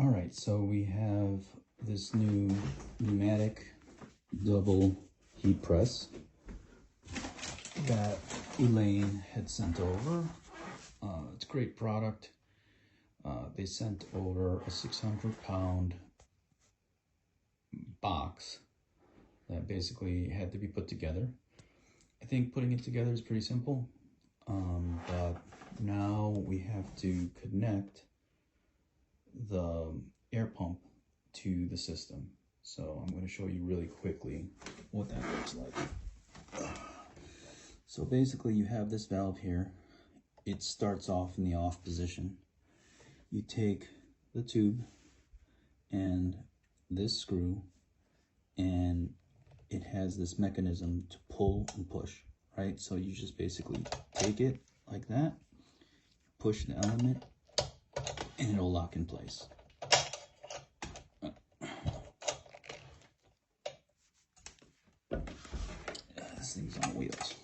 All right, so we have this new pneumatic double heat press that Elaine had sent over. It's a great product. They sent over a 600-pound box that basically had to be put together. I think putting it together is pretty simple, but now we have to connect the air pump to the system. So I'm going to show you really quickly what that looks like. So basically you have this valve here. It starts off in the off position. You take the tube and this screw, and it has this mechanism to pull and push, right? So you just basically take it like that, push the element, and it'll lock in place. This thing's on wheels.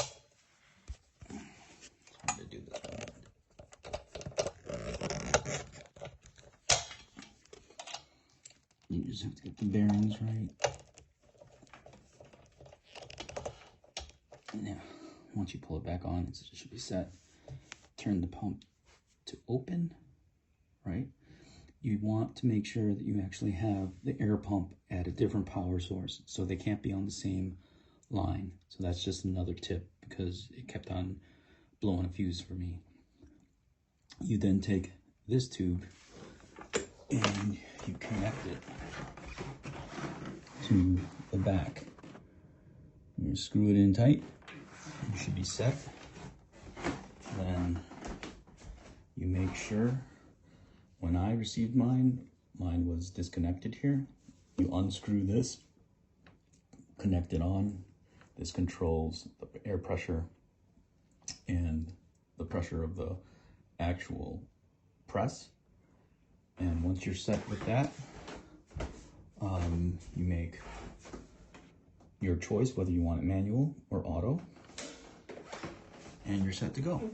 It's hard to do this one. You just have to get the bearings right. Now, once you pull it back on, it should be set. Turn the pump to open, right? You want to make sure that you actually have the air pump at a different power source, so they can't be on the same line. So that's just another tip, because it kept on blowing a fuse for me. You then take this tube and you connect it to the back. You screw it in tight. You should be set. Then you make sure, when I received mine was disconnected here. You unscrew this, connect it on. This controls the air pressure and the pressure of the actual press. And once you're set with that, you make your choice whether you want it manual or auto, and you're set to go.